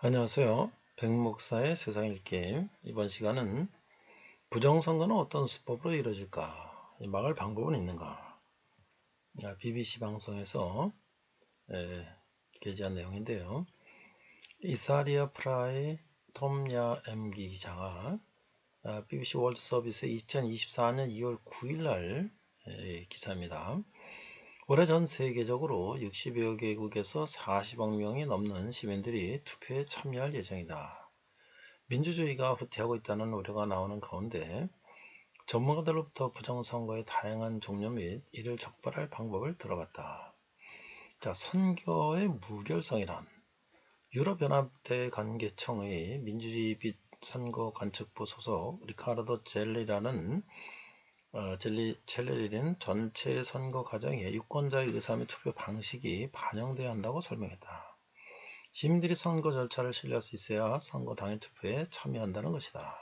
안녕하세요. 백목사의 세상 읽기. 이번 시간은 부정선거는 어떤 수법으로 이루어질까? 막을 방법은 있는가? BBC 방송에서 게재한 내용인데요. 이사리아 프라이 톰야 엠기 기자가 BBC 월드 서비스 2024년 2월 9일 날 기사입니다. 올해 전 세계적으로 60여 개국에서 40억 명이 넘는 시민들이 투표에 참여할 예정이다. 민주주의가 후퇴하고 있다는 우려가 나오는 가운데 전문가들로부터 부정선거의 다양한 종류 및 이를 적발할 방법을 들어봤다. 선거의 무결성이란 유럽연합대 관계청의 민주주의 및 선거관측부 소속 리카르도 젤레리는 전체 선거 과정에 유권자의 의사 및 투표 방식이 반영돼야 한다고 설명했다. 시민들이 선거 절차를 신뢰할 수 있어야 선거 당일 투표에 참여한다는 것이다.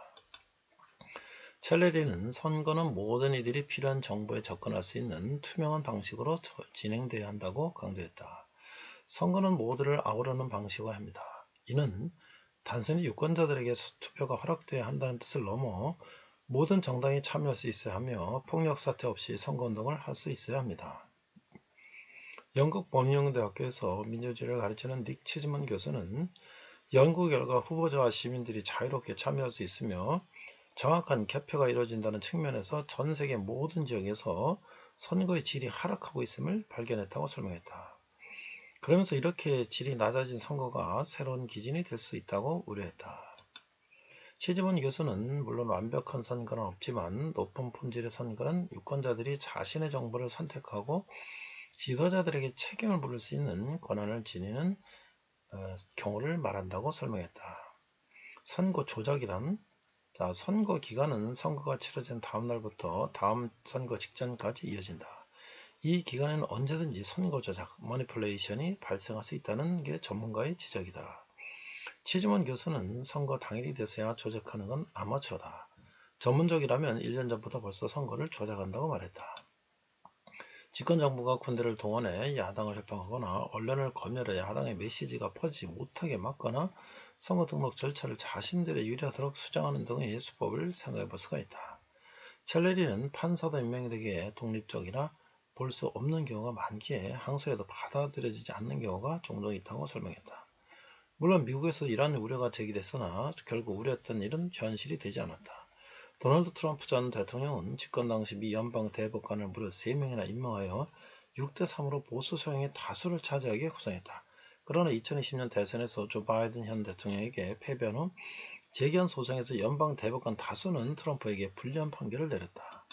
첼레리는 선거는 모든 이들이 필요한 정보에 접근할 수 있는 투명한 방식으로 진행돼야 한다고 강조했다. 선거는 모두를 아우르는 방식이어야 합니다. 이는 단순히 유권자들에게 투표가 허락돼야 한다는 뜻을 넘어 모든 정당이 참여할 수 있어야 하며 폭력 사태 없이 선거운동을 할 수 있어야 합니다. 영국 버밍엄대학교에서 민주주의를 가르치는 닉 치즈먼 교수는 연구 결과 후보자와 시민들이 자유롭게 참여할 수 있으며 정확한 개표가 이루어진다는 측면에서 전 세계 모든 지역에서 선거의 질이 하락하고 있음을 발견했다고 설명했다. 그러면서 이렇게 질이 낮아진 선거가 새로운 기준이 될 수 있다고 우려했다. 치즈먼 교수는 물론 완벽한 선거는 없지만 높은 품질의 선거는 유권자들이 자신의 정보를 선택하고 지도자들에게 책임을 물을 수 있는 권한을 지니는 경우를 말한다고 설명했다. 선거 조작이란 선거 기간은 선거가 치러진 다음 날부터 다음 선거 직전까지 이어진다. 이 기간에는 언제든지 선거 조작, 머니플레이션이 발생할 수 있다는 게 전문가의 지적이다. 치즈먼 교수는 선거 당일이 돼서야 조작하는 건 아마추어다. 전문적이라면 1년 전부터 벌써 선거를 조작한다고 말했다. 집권정부가 군대를 동원해 야당을 협박하거나 언론을 검열해 야당의 메시지가 퍼지지 못하게 막거나 선거 등록 절차를 자신들의 유리하도록 수정하는 등의 수법을 생각해 볼 수가 있다. 첼레리는 판사도 임명되기에 독립적이라 볼 수 없는 경우가 많기에 항소해도 받아들여지지 않는 경우가 종종 있다고 설명했다. 물론 미국에서 이러한 우려가 제기됐으나 결국 우려했던 일은 현실이 되지 않았다. 도널드 트럼프 전 대통령은 집권 당시 미 연방 대법관을 무려 3명이나 임명하여 6대3으로 보수 성향의 다수를 차지하게 구성했다. 그러나 2020년 대선에서 조 바이든 현 대통령에게 패배한 후 제기한 소송에서 연방 대법관 다수는 트럼프에게 불리한 판결을 내렸다.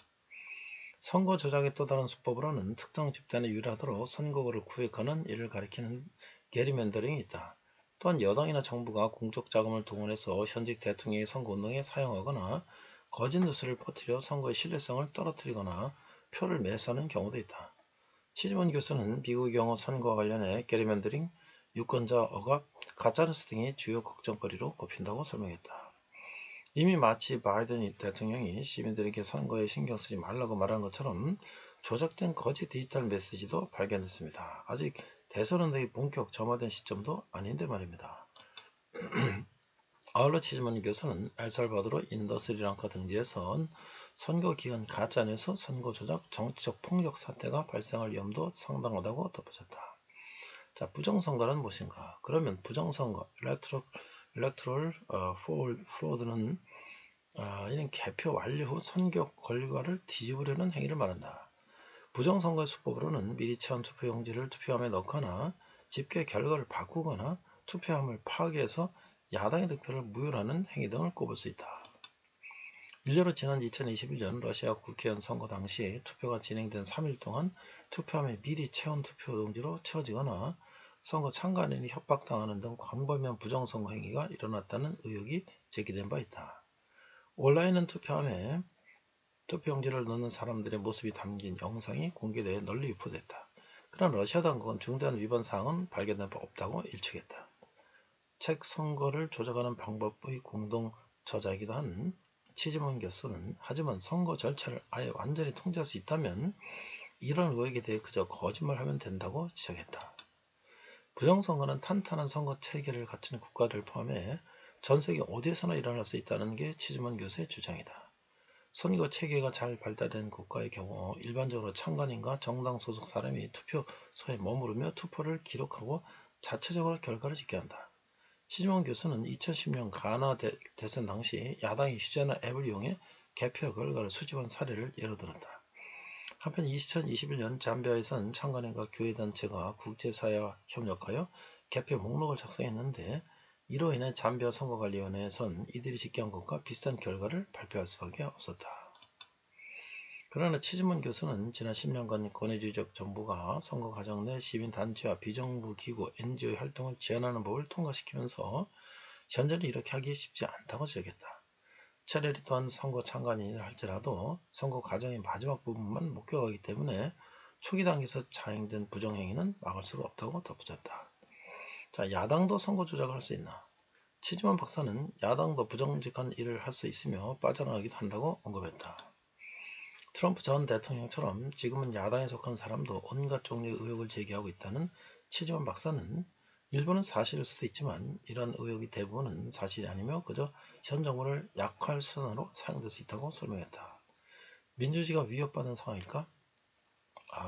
선거 조작의 또 다른 수법으로는 특정 집단에 유리하도록 선거구를 구획하는 이를 가리키는 게리맨더링이 있다. 또한 여당이나 정부가 공적 자금을 동원해서 현직 대통령의 선거운동에 사용하거나 거짓 뉴스를 퍼뜨려 선거의 신뢰성을 떨어뜨리거나 표를 매수하는 경우도 있다. 치즈먼 교수는 미국의 경우 선거와 관련해 게리맨더링, 유권자 억압, 가짜뉴스 등이 주요 걱정거리로 꼽힌다고 설명했다. 이미 마치 바이든 대통령이 시민들에게 선거에 신경 쓰지 말라고 말한 것처럼 조작된 거짓 디지털 메시지도 발견됐습니다. 아직 대선 운동이 본격 점화된 시점도 아닌데 말입니다. 아울러 치즈먼 교수는 엘살바도르, 인도, 스리랑카 등지에선 선거 기간 가짜뉴스, 선거 조작, 정치적 폭력 사태가 발생할 위험도 상당하다고 덧붙였다. 부정선거는 무엇인가? 그러면 부정선거, electoral fraud는 이는 개표 완료 후 선거 결과를 뒤집으려는 행위를 말한다. 부정선거의 수법으로는 미리 채운 투표용지를 투표함에 넣거나 집계 결과를 바꾸거나 투표함을 파괴해서 야당의 득표를 무효하는 행위 등을 꼽을 수 있다. 일례로 지난 2021년 러시아 국회의원 선거 당시 투표가 진행된 3일 동안 투표함에 미리 채운 투표용지로 채워지거나 선거 참관인이 협박당하는 등 광범위한 부정선거 행위가 일어났다는 의혹이 제기된 바 있다. 온라인은 투표함에 투표용지를 넣는 사람들의 모습이 담긴 영상이 공개되어 널리 유포됐다. 그러나 러시아 당국은 중대한 위반 사항은 발견된 바 없다고 일축했다. 책 선거를 조작하는 방법의 공동 저자이기도 한 치즈먼 교수는 하지만 선거 절차를 아예 완전히 통제할 수 있다면 이런 의혹에 대해 그저 거짓말하면 된다고 지적했다. 부정선거는 탄탄한 선거 체계를 갖춘 국가를 포함해 전 세계 어디에서나 일어날 수 있다는 게 치즈먼 교수의 주장이다. 선거 체계가 잘 발달된 국가의 경우 일반적으로 참관인과 정당 소속 사람이 투표소에 머무르며 투표를 기록하고 자체적으로 결과를 집계한다. 치즈먼 교수는 2010년 가나 대선 당시 야당이 휴대전화 앱을 이용해 개표 결과를 수집한 사례를 예로 들었다. 한편 2021년 잠비아에선 참관인과 교회단체가 국제사회와 협력하여 개표 목록을 작성했는데 이로 인해 잠비아 선거관리위원회에선 이들이 집계한 것과 비슷한 결과를 발표할 수밖에 없었다. 그러나 치즈먼 교수는 지난 10년간 권위주의적 정부가 선거 과정 내 시민단체와 비정부 기구, NGO의 활동을 제한하는 법을 통과시키면서 현재는 이렇게 하기 쉽지 않다고 지적했다. 첼레리 또한 선거 참관인을 할지라도 선거 과정의 마지막 부분만 목격하기 때문에 초기 단계에서 자행된 부정행위는 막을 수가 없다고 덧붙였다. 자, 야당도 선거 조작을 할 수 있나? 치즈먼 박사는 야당도 부정직한 일을 할 수 있으며 빠져나가기도 한다고 언급했다. 트럼프 전 대통령처럼 지금은 야당에 속한 사람도 온갖 종류의 의혹을 제기하고 있다는 치즈먼 박사는 일부는 사실일 수도 있지만 이러한 의혹이 대부분은 사실이 아니며 그저 현 정부를 약화할 수단으로 사용될 수 있다고 설명했다. 민주주의가 위협받는 상황일까?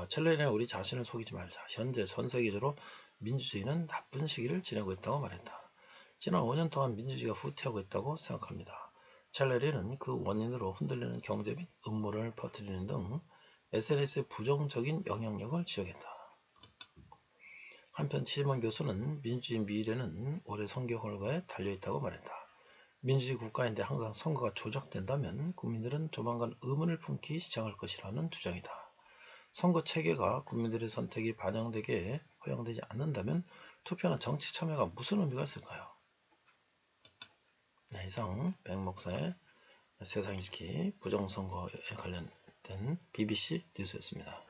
첼레리는 우리 자신을 속이지 말자. 현재 전 세계적으로 민주주의는 나쁜 시기를 지내고 있다고 말했다. 지난 5년 동안 민주주의가 후퇴하고 있다고 생각합니다. 첼레리는 그 원인으로 흔들리는 경제 및 음모론을 퍼뜨리는 등 SNS의 부정적인 영향력을 지적했다. 한편 치즈먼 교수는 민주주의 미래는 올해 선거 결과에 달려있다고 말했다. 민주주의 국가인데 항상 선거가 조작된다면 국민들은 조만간 의문을 품기 시작할 것이라는 주장이다. 선거 체계가 국민들의 선택이 반영되게 허용되지 않는다면 투표나 정치 참여가 무슨 의미가 있을까요? 네, 이상 백 목사의 세상 읽기 부정선거에 관련된 BBC 뉴스였습니다.